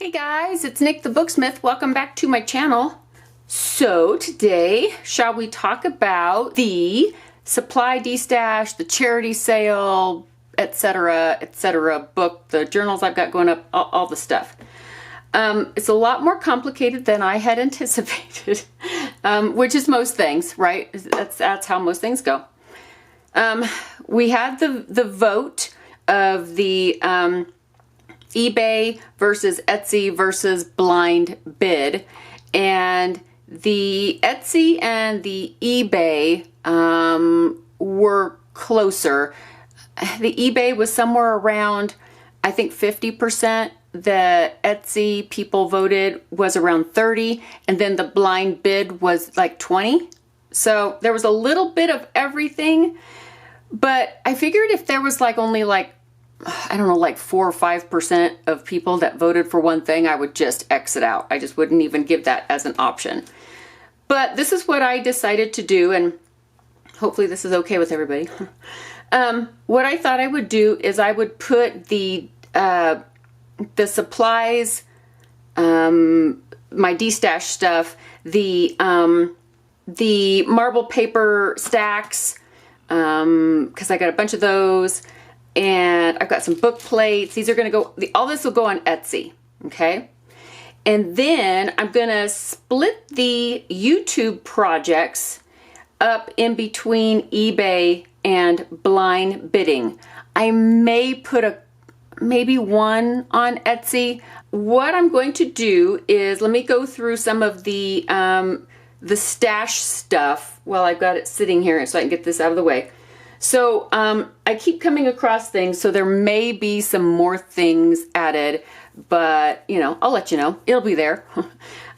Hey guys, it's Nick the Booksmith. Welcome back to my channel. So today, shall we talk about the supply de-stash, the charity sale, etc. book, the journals I've got going up, all the stuff. It's a lot more complicated than I had anticipated, which is most things, right? That's how most things go. We had the vote of the eBay versus Etsy versus blind bid, and the Etsy and the eBay were closer. The eBay was somewhere around, I think 50%. The Etsy people voted was around 30, and then the blind bid was like 20. So there was a little bit of everything, but I figured if there was only I don't know, 4 or 5% of people that voted for one thing, I would just exit out. I just wouldn't even give that as an option. But this is what I decided to do, and hopefully this is okay with everybody. What I thought I would do is I would put the supplies, my de-stash stuff, the marble paper stacks, because I got a bunch of those, and I've got some book plates. These are going to go, all this will go on Etsy, okay? And then I'm going to split the YouTube projects up in between eBay and blind bidding. I may put maybe one on Etsy. What I'm going to do is, let me go through some of the stash stuff while I've got it sitting here so I can get this out of the way. So I keep coming across things, so there may be some more things added, but I'll let you know. It'll be there.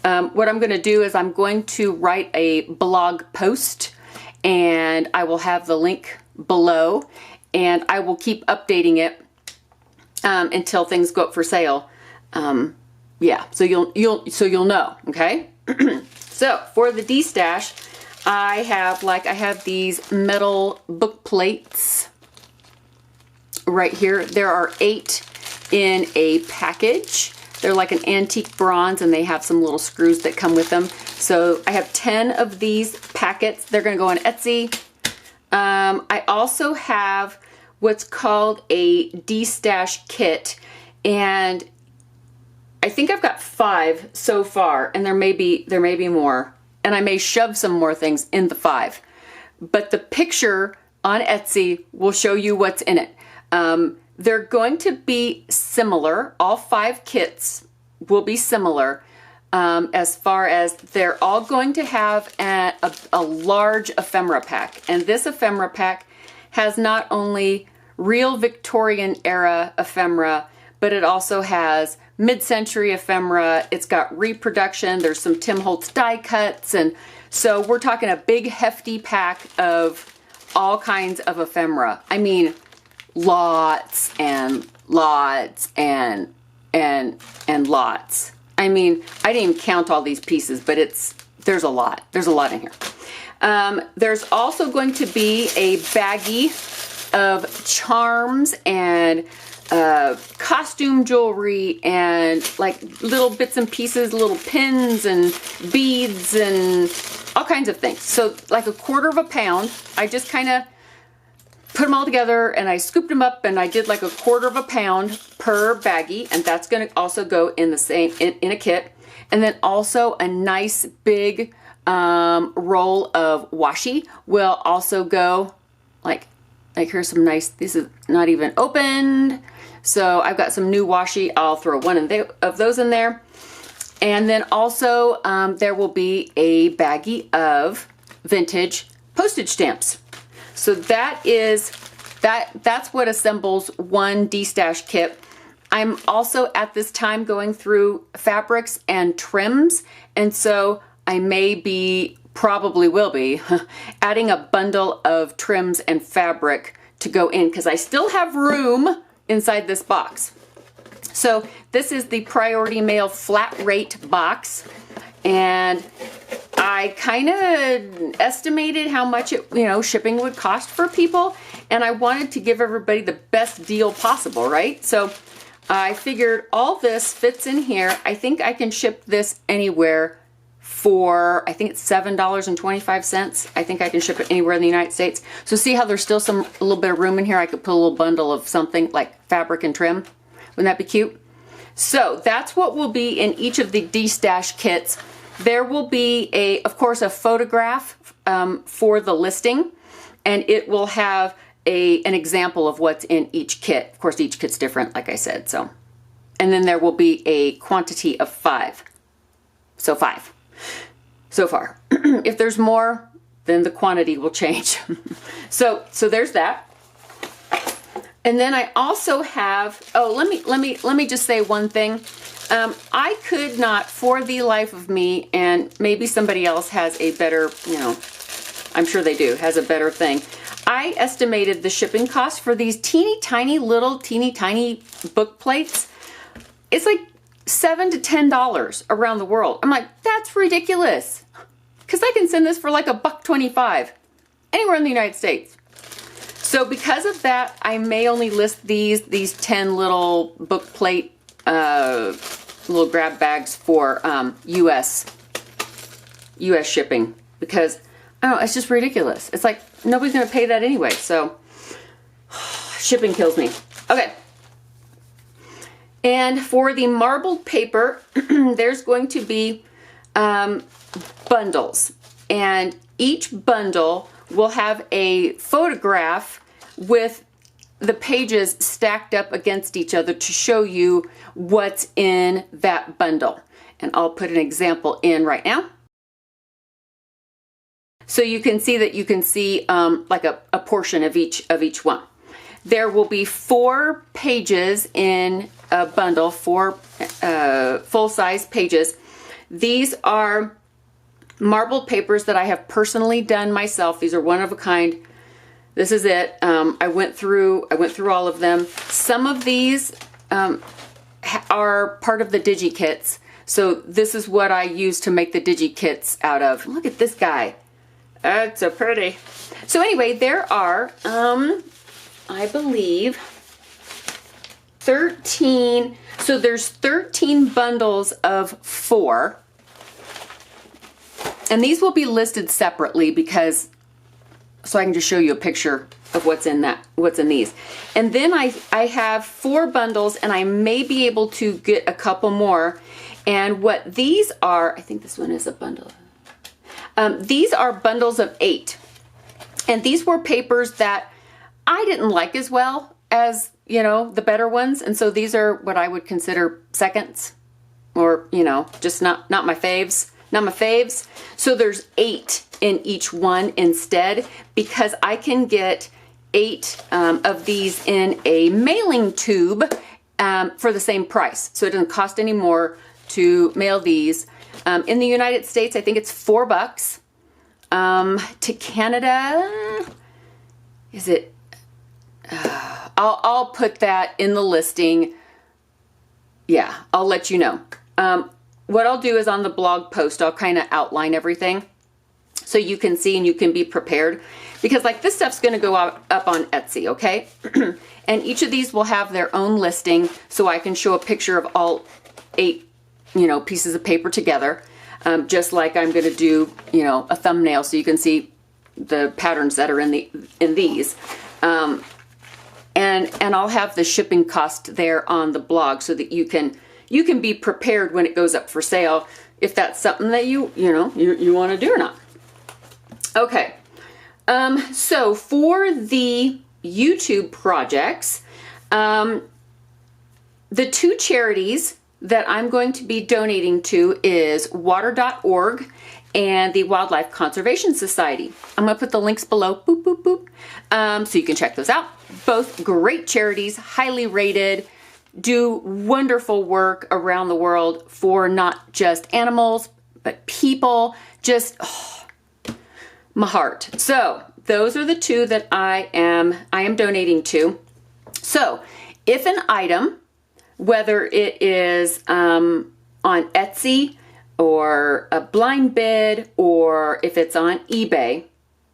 What I'm going to do is I'm going to write a blog post, and I will have the link below, and I will keep updating it until things go up for sale. Yeah, so you'll know, okay? So for the de-stash, I have these metal book plates right here. There are 8 in a package. They're like an antique bronze, and they have some little screws that come with them. So I have 10 of these packets. They're going to go on Etsy. I also have what's called a de-stash kit, and I think I've got 5 so far, and there may be more. And I may shove some more things in the 5. But the picture on Etsy will show you what's in it. They're going to be similar. All 5 kits will be similar as far as they're all going to have a large ephemera pack. And this ephemera pack has not only real Victorian era ephemera, but it also has mid-century ephemera. It's got reproduction. There's some Tim Holtz die cuts. And so we're talking a big hefty pack of all kinds of ephemera. I mean, lots and lots and lots. I mean, I didn't even count all these pieces, but there's a lot. There's a lot in here. There's also going to be a baggie of charms and costume jewelry and little bits and pieces, little pins and beads and all kinds of things. So like a 1/4 pound. I just kind of put them all together, and I scooped them up, and I did like a 1/4 pound per baggie, and that's going to also go in the same in a kit. And then also a nice big roll of washi will also go like here's some nice, this is not even opened. So I've got some new washi. I'll throw one of those in there. And then also there will be a baggie of vintage postage stamps. So that's what assembles one de-stash kit. I'm also at this time going through fabrics and trims. And so I probably will be adding a bundle of trims and fabric to go in, because I still have room inside this box. So this is the Priority Mail flat rate box, and I kind of estimated how much shipping would cost for people, and I wanted to give everybody the best deal possible, right? So I figured all this fits in here. I think I can ship this anywhere for, I think it's $7.25. I think I can ship it anywhere in the United States. So see how there's still a little bit of room in here? I could put a little bundle of something like fabric and trim. Wouldn't that be cute? So that's what will be in each of the D-Stash kits. There will be, of course, a photograph for the listing, and it will have an example of what's in each kit. Of course, each kit's different, like I said. So, and then there will be a quantity of 5. So 5 so far. If there's more, then the quantity will change. So there's that. And then I also have, let me just say one thing. I could not, for the life of me, and maybe somebody else has a better, I'm sure they do, has a better thing. I estimated the shipping cost for these teeny tiny book plates. It's like $7 to $10 around the world. I'm like, that's ridiculous. Because I can send this for like $1.25 anywhere in the United States. So because of that, I may only list these 10 little book plate little grab bags for US shipping, because I don't know, it's just ridiculous. It's like nobody's gonna pay that anyway. So shipping kills me. Okay. And for the marbled paper, there's going to be bundles, and each bundle will have a photograph with the pages stacked up against each other to show you what's in that bundle. And I'll put an example in right now. So you can see that you can see like a portion of each one. There will be 4 pages in a bundle, 4 full-size pages. These are marbled papers that I have personally done myself. These are one of a kind. This is it. I went through all of them. Some of these are part of the digi kits. So this is what I use to make the digi kits out of. Look at this guy. That's so pretty. So anyway, there are, I believe, 13. So there's 13 bundles of 4. And these will be listed separately because, so I can just show you a picture of what's in these. And then I have 4 bundles, and I may be able to get a couple more. And what these are, I think this one is a bundle. These are bundles of 8. And these were papers that I didn't like as well as, the better ones. And so these are what I would consider seconds, or, just not my faves. Not my faves. So there's 8 in each one instead, because I can get 8 of these in a mailing tube for the same price. So it doesn't cost any more to mail these. In the United States, I think it's $4. To Canada, is it? I'll put that in the listing. Yeah, I'll let you know. What I'll do is on the blog post, I'll kind of outline everything so you can see and you can be prepared, because like this stuff's going to go up on Etsy, okay? And each of these will have their own listing, so I can show a picture of all 8, pieces of paper together, just like I'm going to do, a thumbnail so you can see the patterns that are in these. And I'll have the shipping cost there on the blog so that you can be prepared when it goes up for sale, if that's something that you want to do or not. Okay. So for the YouTube projects, the 2 charities that I'm going to be donating to is water.org and the Wildlife Conservation Society. I'm going to put the links below, boop, boop, boop, so you can check those out. Both great charities, highly rated, do wonderful work around the world for not just animals, but people. Just, my heart. So those are the 2 that I am donating to. So if an item, whether it is on Etsy or a blind bid, or if it's on eBay,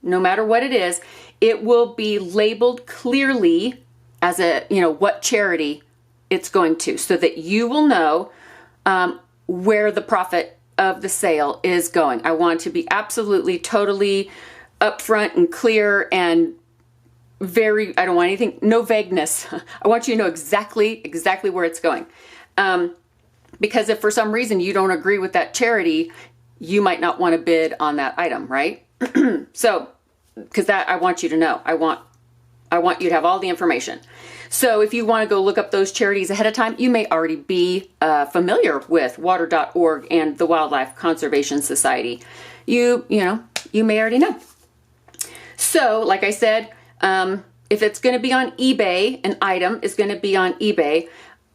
no matter what it is, it will be labeled clearly as what charity it's going to, so that you will know where the profit of the sale is going. I want to be absolutely, totally upfront and clear and I don't want anything, no vagueness. I want you to know exactly where it's going. Because if for some reason you don't agree with that charity, you might not want to bid on that item, right? So, because that I want you to know. I want you to have all the information. So if you want to go look up those charities ahead of time, you may already be familiar with water.org and the Wildlife Conservation Society. You may already know. So, like I said, if it's going to be on eBay, an item is going to be on eBay,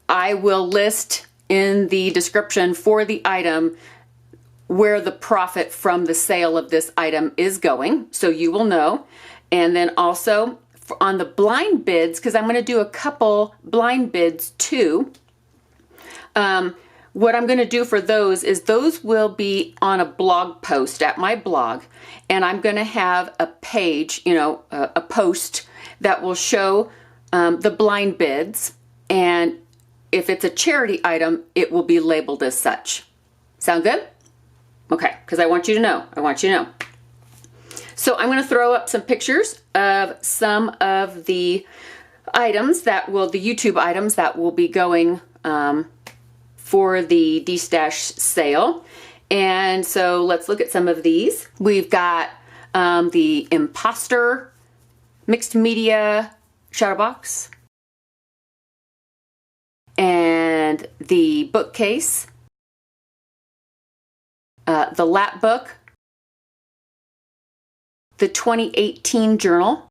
I will list in the description for the item where the profit from the sale of this item is going, so you will know. And then also on the blind bids, because I'm going to do a couple blind bids too, what I'm going to do for those is those will be on a blog post at my blog, and I'm going to have a page, a post that will show the blind bids, and if it's a charity item, it will be labeled as such. Sound good? Okay, because I want you to know. So I'm going to throw up some pictures of some of the items the YouTube items that will be going for the D-Stash sale. And so let's look at some of these. We've got the Imposter Mixed Media Shadow Box and the bookcase, the lap book, the 2018 journal.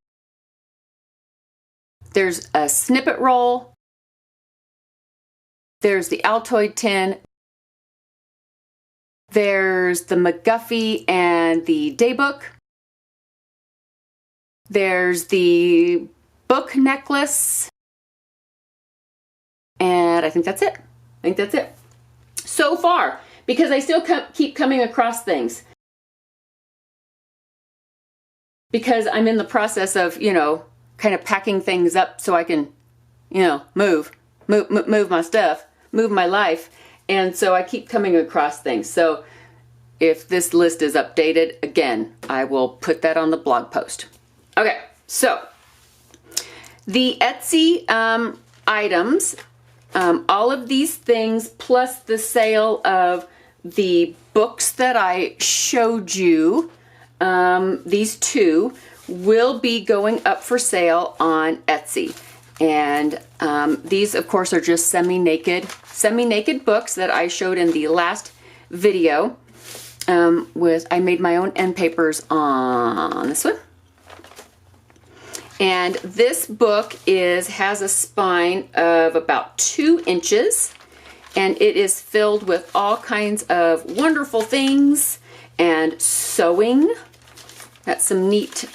There's a snippet roll. There's the Altoid tin. There's the McGuffey and the daybook. There's the book necklace. And I think that's it. So far, because I still keep coming across things. Because I'm in the process of, kind of packing things up so I can, move my stuff, move my life. And so I keep coming across things. So if this list is updated, again, I will put that on the blog post. Okay, so the Etsy items, all of these things, plus the sale of the books that I showed you, these two, will be going up for sale on Etsy. And these, of course, are just semi-naked books that I showed in the last video. I made my own end papers on this one. And this book has a spine of about 2 inches, and it is filled with all kinds of wonderful things and sewing. Got some neat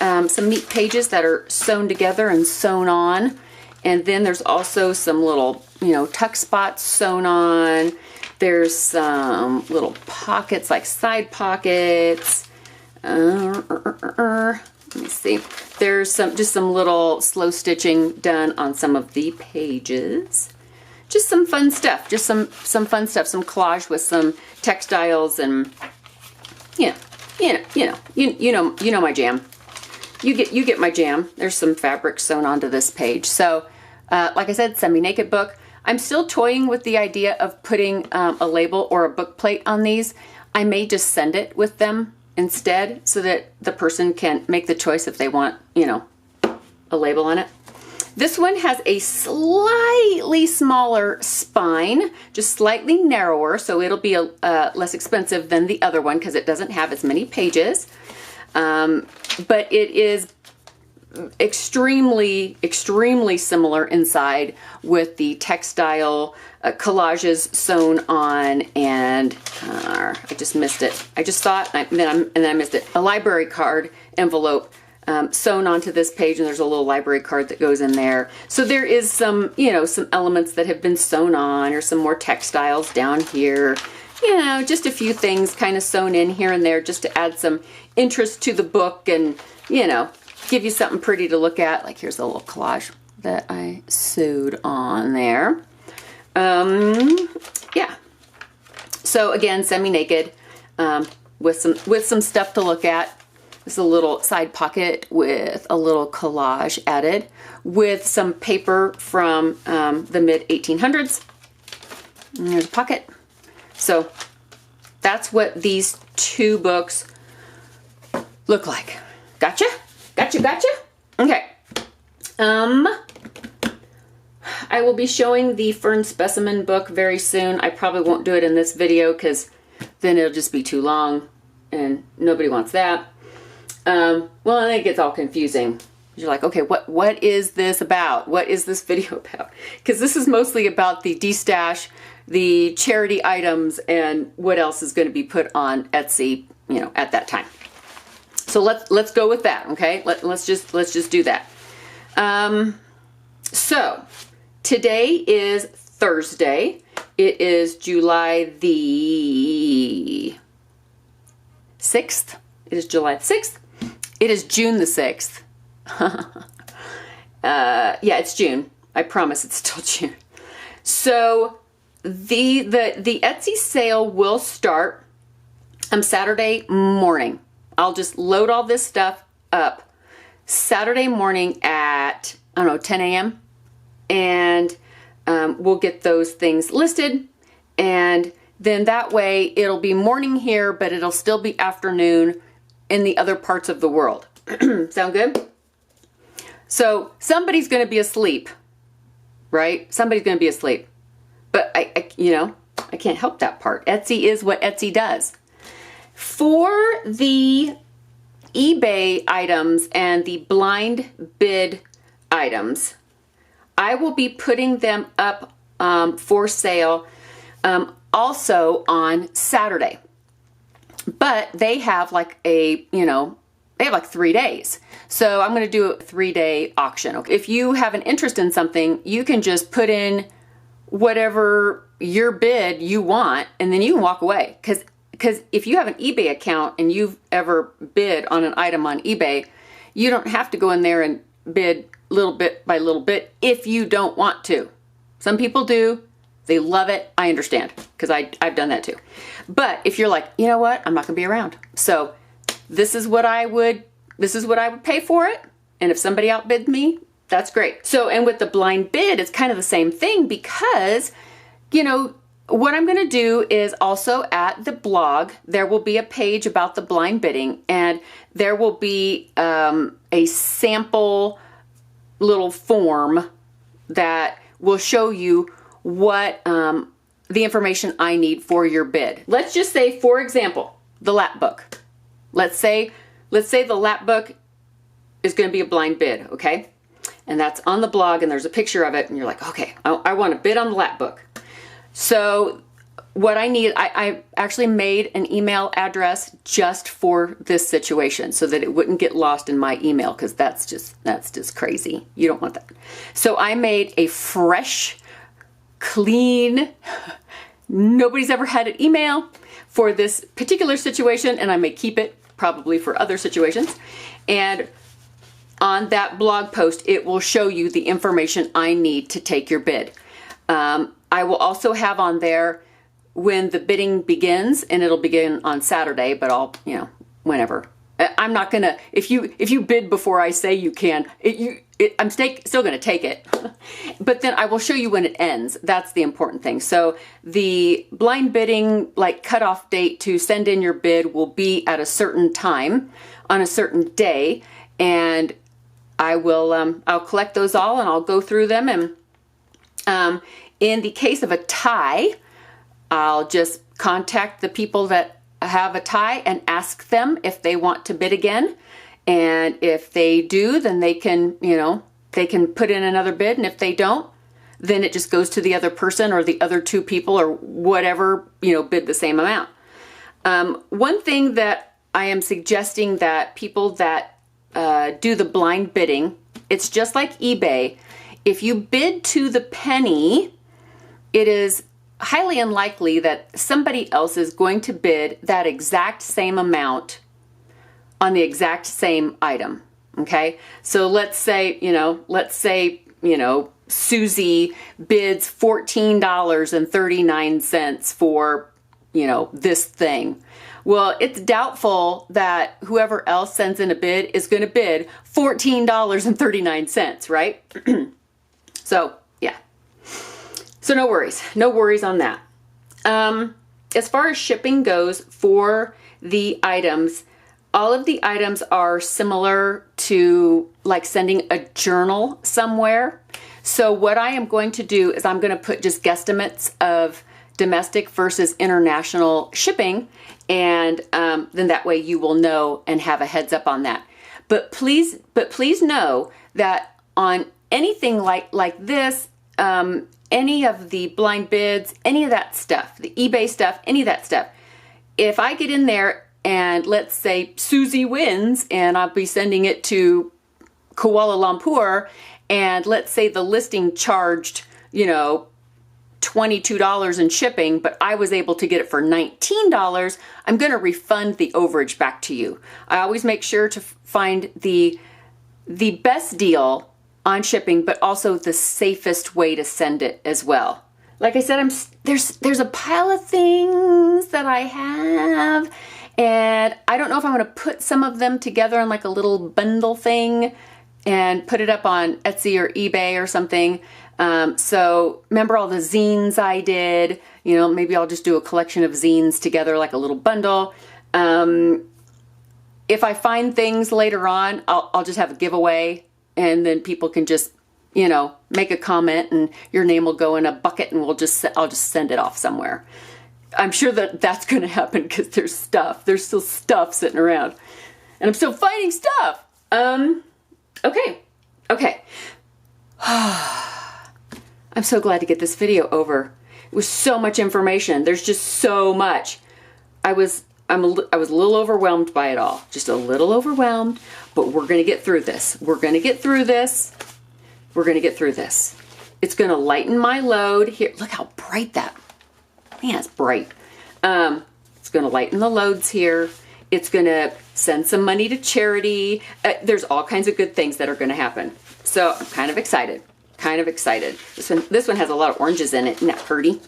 pages that are sewn together and sewn on. And then there's also some little, tuck spots sewn on. There's some little pockets, like side pockets. Let me see. There's just some little slow stitching done on some of the pages. Just some fun stuff. Just some fun stuff. Some collage with some textiles and you know my jam. You get my jam. There's some fabric sewn onto this page. So, like I said, semi-naked book. I'm still toying with the idea of putting a label or a book plate on these. I may just send it with them instead, so that the person can make the choice if they want, a label on it. This one has a slightly smaller spine, just slightly narrower, so it'll be less expensive than the other one because it doesn't have as many pages. But it is extremely similar inside, with the textile collages sewn on, and I just missed it. I just saw it, and then I missed it. A library card envelope sewn onto this page, and there's a little library card that goes in there. So there is some, some elements that have been sewn on, or some more textiles down here. Just a few things kind of sewn in here and there, just to add some interest to the book, and give you something pretty to look at. Like, here's a little collage that I sewed on there. Yeah. So again, semi-naked, with some stuff to look at. This is a little side pocket with a little collage added with some paper from the mid 1800s. And there's a pocket. So that's what these two books look like. Gotcha? Gotcha, gotcha? Okay. I will be showing the Fern Specimen book very soon. I probably won't do it in this video because then it'll just be too long and nobody wants that. Well, I think it's all confusing. You're like, okay, what is this about? What is this video about? Because this is mostly about the destash, the charity items, and what else is going to be put on Etsy, you know, at that time. So let's go with that, okay? Let's just do that. So today is Thursday. It is July the 6th. It is July the 6th. It is June the 6th. Yeah, it's June. I promise it's still June. So the Etsy sale will start Saturday morning. I'll just load all this stuff up Saturday morning at, I don't know, 10 a.m. And we'll get those things listed. And then that way it'll be morning here, but it'll still be afternoon in the other parts of the world. Sound good? So somebody's going to be asleep, right? Somebody's going to be asleep. But I can't help that part. Etsy is what Etsy does. For the eBay items and the blind bid items, I will be putting them up for sale also on Saturday. But they have like they have like 3 days. So I'm going to do a 3-day auction. Okay. If you have an interest in something, you can just put in whatever your bid you want, and then you can walk away. Because if you have an eBay account and you've ever bid on an item on eBay, you don't have to go in there and bid little bit by little bit if you don't want to. Some people do. They love it. I understand, because I've done that too. But if you're like, you know what, I'm not going to be around. So this is what I would pay for it. And if somebody outbid me, that's great. So, and with the blind bid, it's kind of the same thing, because, what I'm going to do is also at the blog, there will be a page about the blind bidding, and there will be a sample little form that will show you what the information I need for your bid. Let's just say, for example, the lap book. Let's say the lap book is going to be a blind bid, okay? And that's on the blog, and there's a picture of it, and you're like, okay, I want to bid on the lap book. So what I need, I actually made an email address just for this situation so that it wouldn't get lost in my email, because that's just crazy. You don't want that. So I made a fresh, clean, nobody's ever had an email for this particular situation, and I may keep it probably for other situations. And on that blog post, it will show you the information I need to take your bid. I will also have on there when the bidding begins, and it'll begin on Saturday, but I'll, whenever. I'm not gonna, if you bid before I say you can, I'm still gonna take it. But then I will show you when it ends. That's the important thing. So the blind bidding, like, cutoff date to send in your bid will be at a certain time on a certain day, and I will I'll collect those all, and I'll go through them. And in the case of a tie, I'll just contact the people that have a tie and ask them if they want to bid again. And if they do, then they can, they can put in another bid. And if they don't, then it just goes to the other person or the other two people or whatever, bid the same amount. One thing that I am suggesting that people that do the blind bidding, it's just like eBay. If you bid to the penny, it is highly unlikely that somebody else is going to bid that exact same amount on the exact same item. Okay. So let's say Susie bids $14.39 for, you know, this thing. Well, it's doubtful that whoever else sends in a bid is going to bid $14.39, right? So, yeah. So no worries. No worries on that. As far as shipping goes for the items, all of the items are similar to like sending a journal somewhere. So what I am going to do is I'm going to put just guesstimates of domestic versus international shipping, and then that way you will know and have a heads up on that. But please know that on anything like this, any of the blind bids, any of that stuff, the eBay stuff, any of that stuff, if I get in there and let's say Susie wins and I'll be sending it to Kuala Lumpur, and let's say the listing charged, you know, $22 in shipping, but I was able to get it for $19, I'm going to refund the overage back to you. I always make sure to find the best deal on shipping, but also the safest way to send it as well. Like I said, there's a pile of things that I have, and I don't know if I'm going to put some of them together in like a little bundle thing and put it up on Etsy or eBay or something. So remember all the zines I did, you know, maybe I'll just do a collection of zines together like a little bundle. If I find things later on, I'll just have a giveaway, and then people can just, you know, make a comment and your name will go in a bucket, and I'll just send it off somewhere. I'm sure that that's going to happen because there's still stuff sitting around, and I'm still finding stuff. Okay. I'm so glad to get this video over. It was so much information. There's just so much. I was a little overwhelmed by it all. Just a little overwhelmed, but we're going to get through this. We're going to get through this. We're going to get through this. It's going to lighten my load here. Look how bright that. Man, it's bright. It's going to lighten the loads here. It's going to send some money to charity. There's all kinds of good things that are going to happen. So I'm kind of excited. This one has a lot of oranges in it. Isn't that pretty?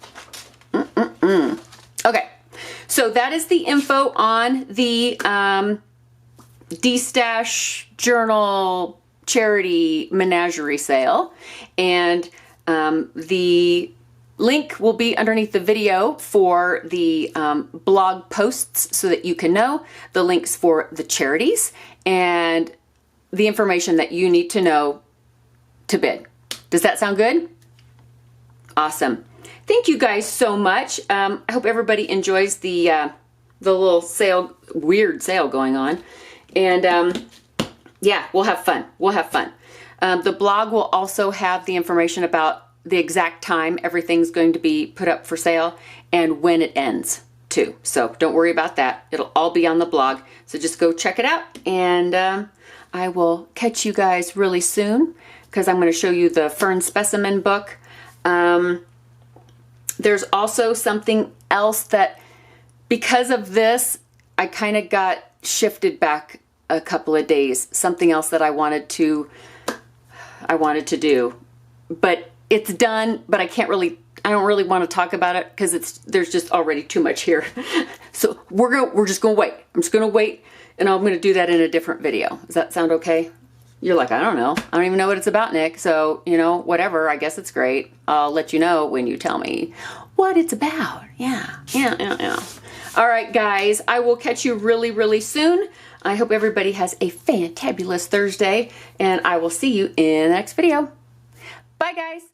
Okay. So that is the info on the D-Stash Journal Charity Menagerie Sale. And the link will be underneath the video for the blog posts so that you can know the links for the charities and the information that you need to know to bid. Does that sound good? Awesome. Thank you guys so much. I hope everybody enjoys the little sale, weird sale going on. And yeah, we'll have fun. The blog will also have the information about the exact time everything's going to be put up for sale and when it ends too. So don't worry about that. It'll all be on the blog. So just go check it out, and I will catch you guys really soon because I'm going to show you the fern specimen book. There's also something else that, because of this, I kind of got shifted back a couple of days. Something else that I wanted to do, but it's done. But I don't really want to talk about it because there's just already too much here. So we're just gonna wait. I'm just gonna wait, and I'm gonna do that in a different video. Does that sound okay? You're like, I don't know. I don't even know what it's about, Nick. So, you know, whatever. I guess it's great. I'll let you know when you tell me what it's about. Yeah. All right, guys. I will catch you really, really soon. I hope everybody has a fantabulous Thursday, and I will see you in the next video. Bye, guys.